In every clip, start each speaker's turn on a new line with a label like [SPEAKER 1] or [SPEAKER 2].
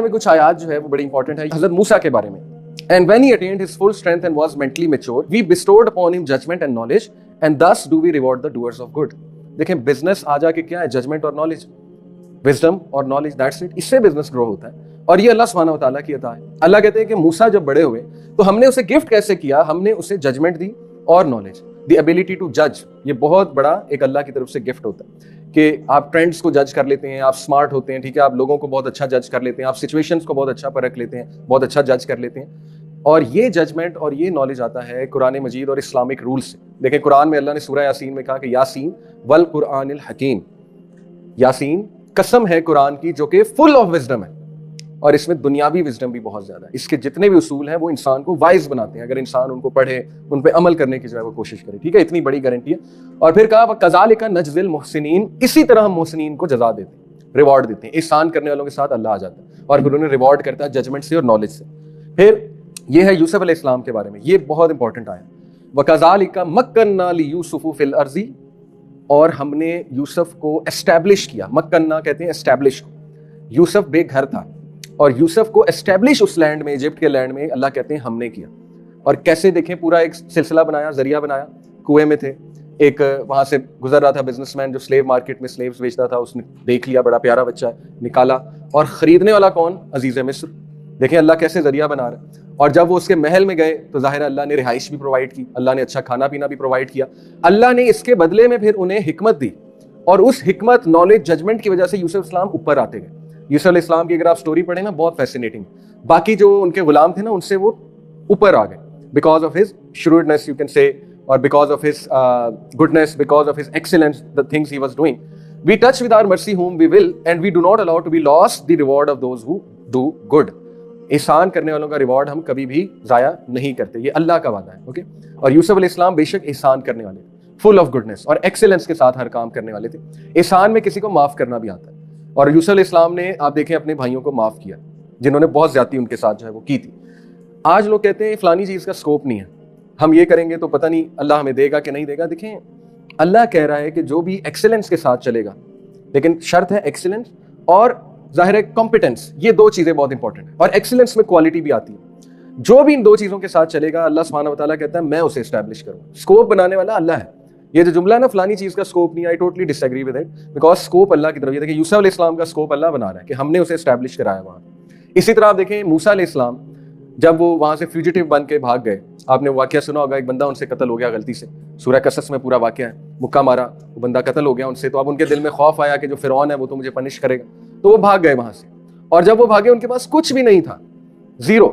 [SPEAKER 1] میں کچھ آیات جو ہے وہ بڑی امپورٹنٹ ہے حضرت موسیٰ کے بارے میں. And when he attained his full strength and was mentally mature, we bestowed upon him judgment and knowledge, and thus do we reward the doers of good. دیکھیں بزنس آ جا کے کیا ہے؟ ججمنٹ اور نالج، وزڈم اور knowledge, that's it. اس سے business grow ہوتا ہے اور یہ اللہ سبحانہ و تعالیٰ کی عطا ہے. اللہ کہتے ہیں کہ موسیٰ جب بڑے ہوئے تو ہم نے اسے گفٹ کیسے کیا؟ ہم نے اسے ججمنٹ دی اور نالج، دی ایبلٹی ٹو جج. یہ بہت بڑا ایک اللہ کی طرف سے گفٹ ہوتا ہے کہ آپ ٹرینڈس کو جج کر لیتے ہیں، آپ اسمارٹ ہوتے ہیں، ٹھیک ہے، آپ لوگوں کو بہت اچھا جج کر لیتے ہیں، آپ سچویشنس کو بہت اچھا پرکھ لیتے ہیں، بہت اچھا جج کر لیتے ہیں. اور یہ ججمنٹ اور یہ نالج آتا ہے قرآن مجید اور اسلامک رول سے. دیکھیں قرآن میں اللہ نے سورہ یاسین میں کہا کہ یاسین والقرآن الحکیم، یاسین قسم ہے قرآن کی جو کہ فل آف وزڈم ہے، اور اس میں دنیاوی وزڈم بھی بہت زیادہ ہے. اس کے جتنے بھی اصول ہیں وہ انسان کو وائز بناتے ہیں اگر انسان ان کو پڑھے، ان پہ عمل کرنے کی جو ہے وہ کوشش کرے. ٹھیک ہے، اتنی بڑی گارنٹی ہے. اور پھر کہا وَكَذَلِكَ نَجْزِي الْمُحْسِنِينَ، اسی طرح ہم محسنین کو جزا دیتے ہیں، ریوارڈ دیتے ہیں. احسان کرنے والوں کے ساتھ اللہ آ جاتا ہے اور پھر انہیں ریوارڈ کرتا ہے ججمنٹ سے اور نالج سے. پھر یہ ہے یوسف علیہ السلام کے بارے میں، یہ بہت امپورٹنٹ آیا. وَكَذَلِكَ مَكَّنَّا لِيُوسُفَ فِي الْأَرْضِ، اور ہم نے یوسف کو اسٹیبلش کیا. مکنہ کہتے ہیں اسٹیبلش کو. یوسف بے گھر تھا اور یوسف کو اسٹیبلش اس لینڈ میں، ایجپٹ کے لینڈ میں اللہ کہتے ہیں ہم نے کیا. اور کیسے دیکھیں پورا ایک سلسلہ بنایا، ذریعہ بنایا. کنویں میں تھے، ایک وہاں سے گزر رہا تھا بزنس مین جو سلیو مارکیٹ میں سلیوز بیچتا تھا، اس نے دیکھ لیا بڑا پیارا بچہ ہے، نکالا. اور خریدنے والا کون؟ عزیز مصر. دیکھیں اللہ کیسے ذریعہ بنا رہا ہے. اور جب وہ اس کے محل میں گئے تو ظاہر اللہ نے رہائش بھی پرووائڈ کی، اللہ نے اچھا کھانا پینا بھی پرووائڈ کیا. اللہ نے اس کے بدلے میں پھر انہیں حکمت دی، اور اس حکمت، نالج، ججمنٹ کی وجہ سے یوسف السلام اوپر آتے گئے. یوسف علیہ السلام کی اگر آپ سٹوری پڑھیں نا، بہت فیسینیٹنگ. باقی جو ان کے غلام تھے نا، ان سے وہ اوپر آ گئے because of his shrewdness you can say, or because of his goodness, because of his excellence, the things he was doing. We touch with our mercy whom we will, and we do not allow to be lost the reward of those who do good. احسان کرنے والوں کا reward ہم کبھی بھی ضائع نہیں کرتے، یہ اللہ کا وعدہ ہے. اوکے. اور یوسف علیہ السلام بے شک احسان کرنے والے، فل آف گڈنس اور ایکسیلنس کے ساتھ ہر کام کرنے والے تھے. احسان میں کسی کو معاف کرنا بھی آتا ہے، اور یوسف علیہ السلام نے آپ دیکھیں اپنے بھائیوں کو معاف کیا جنہوں نے بہت زیادتی ان کے ساتھ جو ہے وہ کی تھی. آج لوگ کہتے ہیں فلانی چیز کا سکوپ نہیں ہے، ہم یہ کریں گے تو پتہ نہیں اللہ ہمیں دے گا کہ نہیں دے گا. دیکھیں اللہ کہہ رہا ہے کہ جو بھی ایکسیلنس کے ساتھ چلے گا، لیکن شرط ہے ایکسیلنس اور ظاہر ہے کمپیٹنس. یہ دو چیزیں بہت انپورٹنٹ ہیں، اور ایکسیلنس میں کوالٹی بھی آتی ہے. جو بھی ان دو چیزوں کے ساتھ چلے گا اللہ سبحانہ و تعالیٰ کہتا ہے میں اسے اسٹیبلش کروں. اسکوپ بنانے والا اللہ ہے. یہ جو جملہ ہے نا فلانی چیز کا اسکوپ نہیں، I totally disagree with it, because scope Allah کی طرف. یہ دیکھیں یوسف علیہ السلام کا اسکوپ اللہ بنا رہا ہے کہ ہم نے اسے اسٹیبلش کرایا وہاں. اسی طرح آپ دیکھیں موسیٰ علیہ السلام جب وہ وہاں سے فیوجیٹو بن کے بھاگ گئے، آپ نے واقعہ سنا ہوگا، ایک بندہ ان سے قتل ہو گیا غلطی سے. سورہ قصص میں پورا واقعہ ہے، مکہ مارا، وہ بندہ قتل ہو گیا ان سے. تو اب ان کے دل میں خوف آیا کہ جو فرعون ہے وہ تو مجھے پنش کرے گا، تو وہ بھاگ گئے وہاں سے. اور جب وہ بھاگے ان کے پاس کچھ بھی نہیں تھا، زیرو.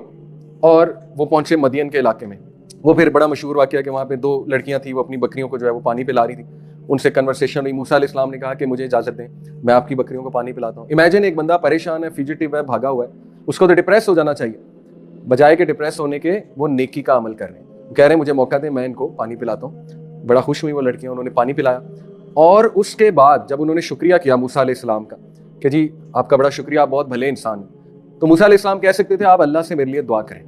[SPEAKER 1] اور وہ پہنچے مدین کے علاقے میں. وہ پھر بڑا مشہور واقعہ کہ وہاں پہ دو لڑکیاں تھیں، وہ اپنی بکریوں کو جو ہے وہ پانی پلا رہی تھی. ان سے کنورسیشن ہوئی. موسیٰ علیہ السلام نے کہا کہ مجھے اجازت دیں، میں آپ کی بکریوں کو پانی پلاتا ہوں. امیجن ایک بندہ پریشان ہے، فیوجیٹو ہے، بھاگا ہوا ہے، اس کو تو ڈپریس ہو جانا چاہیے. بجائے کہ ڈپریس ہونے کے وہ نیکی کا عمل کر رہے ہیں، کہہ رہے ہیں مجھے موقع دیں میں ان کو پانی پلاتا ہوں. بڑا خوش ہوئی وہ لڑکیاں، انہوں نے پانی پلایا. اور اس کے بعد جب انہوں نے شکریہ کیا موسیٰ علیہ السلام کا کہ جی آپ کا بڑا شکریہ، آپ بہت بھلے انسان ہیں، تو موسیٰ علیہ السلام کہہ سکتے تھے آپ اللہ سے میرے لیے دعا کریں.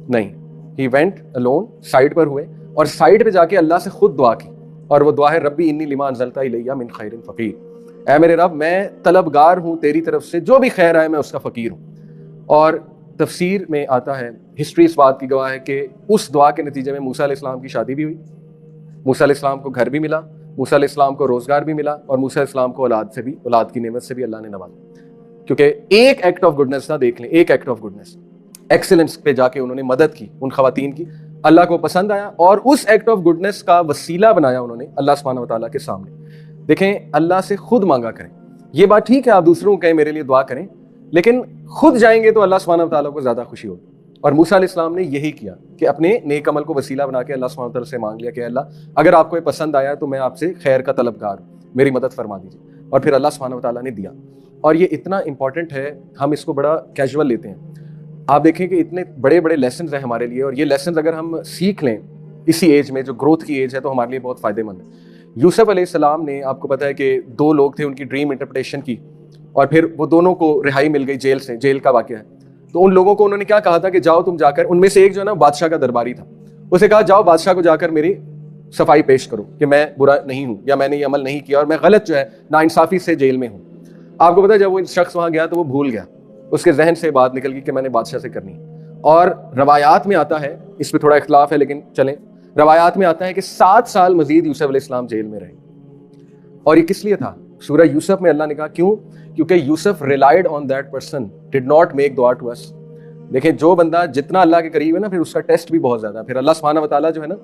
[SPEAKER 1] نہیں، ہی وینٹ الون، سائڈ پر ہوئے اور سائڈ پہ جا کے اللہ سے خود دعا کی. اور وہ دعا ہے ربی انی لما انزلت الی من خیر فقیر، اے میرے رب میں طلبگار ہوں تیری طرف سے، جو بھی خیر آئے میں اس کا فقیر ہوں. اور تفسیر میں آتا ہے، ہسٹری اس بات کی گواہ ہے کہ اس دعا کے نتیجے میں موسیٰ علیہ السلام کی شادی بھی ہوئی، موسیٰ علیہ السلام کو گھر بھی ملا، موسیٰ علیہ السلام کو روزگار بھی ملا، اور موسیٰ علیہ السلام کو اولاد سے بھی، اولاد کی نعمت سے بھی اللہ نے نوازا. کیونکہ ایک ایکٹ آف گڈنس تھا، دیکھ لیں ایک ایکٹ آف گڈنس، ایکسیلنس پہ جا کے انہوں نے مدد کی ان خواتین کی. اللہ کو پسند آیا اور اس ایکٹ آف گڈنس کا وسیلہ بنایا انہوں نے اللہ سبحانہ و تعالیٰ کے سامنے. دیکھیں اللہ سے خود مانگا کریں. یہ بات ٹھیک ہے آپ دوسروں کو کہیں میرے لیے دعا کریں، لیکن خود جائیں گے تو اللہ سبحانہ و تعالیٰ کو زیادہ خوشی ہوگی. اور موسیٰ علیہ السلام نے یہی کیا کہ اپنے نیک عمل کو وسیلہ بنا کے اللہ سبحانہ و تعالیٰ سے مانگ لیا کہ اللہ اگر آپ کو یہ پسند آیا تو میں آپ سے خیر کا طلبگار ہوں، میری مدد فرما دیجیے. اور پھر اللہ سبحانہ و تعالیٰ نے دیا. اور یہ اتنا امپورٹنٹ ہے، ہم اس کو بڑا کیجول لیتے ہیں. آپ دیکھیں کہ اتنے بڑے بڑے لیسنز ہیں ہمارے لیے، اور یہ لیسنز اگر ہم سیکھ لیں اسی ایج میں جو گروتھ کی ایج ہے تو ہمارے لیے بہت فائدہ مند ہے. یوسف علیہ السلام نے، آپ کو پتہ ہے کہ دو لوگ تھے، ان کی ڈریم انٹرپریٹیشن کی، اور پھر وہ دونوں کو رہائی مل گئی جیل سے، جیل کا واقعہ ہے. تو ان لوگوں کو انہوں نے کیا کہا تھا کہ جاؤ تم جا کر، ان میں سے ایک جو ہے نا بادشاہ کا درباری تھا، اسے کہا جاؤ بادشاہ کو جا کر میری صفائی پیش کرو کہ میں برا نہیں ہوں، یا میں نے یہ عمل نہیں کیا اور میں غلط جو ہے ناانصافی سے جیل میں ہوں. آپ کو پتہ ہے جب وہ شخص وہاں گیا تو وہ بھول گیا، اس کے ذہن سے بات نکل گئی کہ میں نے بادشاہ سے کرنی ہے. اور روایات میں آتا ہے, اس پہ تھوڑا اختلاف ہے لیکن چلیں, روایات میں آتا ہے کہ 7 سال مزید یوسف علیہ السلام جیل میں رہے. اور یہ کس لیے تھا؟ سورہ یوسف میں اللہ نے کہا کیوں؟ کیونکہ Yusuf relied on that person did not make دعا ٹو اس. دیکھیں جو بندہ جتنا اللہ کے قریب ہے نا, پھر اس کا ٹیسٹ بھی بہت زیادہ ہے. پھر اللہ سبحانہ و تعالیٰ جو ہے نا,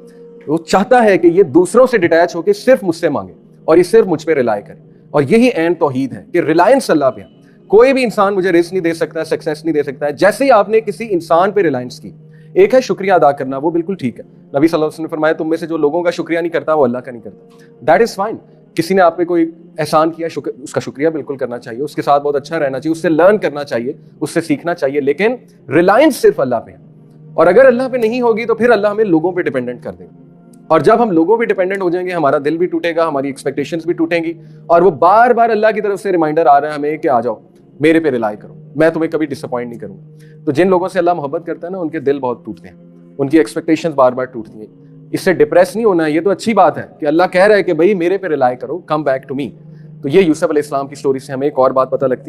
[SPEAKER 1] وہ چاہتا ہے کہ یہ دوسروں سے ڈیٹیچ ہو کے صرف مجھ سے مانگے اور یہ صرف مجھ پہ ریلائی کرے. اور یہی عین توحید ہے کہ ریلائنس اللہ پہ. کوئی بھی انسان مجھے رزق نہیں دے سکتا ہے, سکسیس نہیں دے سکتا ہے. جیسے ہی آپ نے کسی انسان پہ ریلائنس کی, ایک ہے شکریہ ادا کرنا, وہ بالکل ٹھیک ہے. نبی صلی اللہ علیہ وسلم نے فرمایا تم میں سے جو لوگوں کا شکریہ نہیں کرتا وہ اللہ کا نہیں کرتا. That is fine. کسی نے آپ پہ کوئی احسان کیا, اس کا شکریہ بالکل کرنا چاہیے, اس کے ساتھ بہت اچھا رہنا چاہیے, اس سے لرن کرنا چاہیے, اس سے سیکھنا چاہیے, لیکن ریلائنس صرف اللہ پہ ہے. اور اگر اللہ پہ نہیں ہوگی تو پھر اللہ ہمیں لوگوں پہ ڈیپینڈنٹ کر دے گا. اور جب ہم لوگوں پہ ڈیپینڈنٹ ہو جائیں گے, ہمارا دل بھی ٹوٹے گا, ہماری ایکسپیکٹیشنز بھی ٹوٹیں گی, اور وہ بار بار اللہ کی طرف سے ریمائنڈر آ رہا ہے ہمیں کہ آ جاؤ میرے پہ ریلائی کرو, میں تمہیں کبھی ڈس اپوائنٹ نہیں کروں. تو جن لوگوں سے اللہ محبت کرتا ہے نا, ان کے دل بہت ٹوٹتے ہیں, ان کی ایکسپیکٹیشنز بار بار ٹوٹتی ہیں. اس سے ڈپریس نہیں ہونا ہے, یہ تو اچھی بات ہے کہ اللہ کہہ رہا ہے کہ بھائی میرے پہ ریلائی کرو, کم بیک ٹو می. تو یہ یوسف علیہ السلام کی سٹوری سے ہمیں ایک اور بات پتہ لگتی ہے.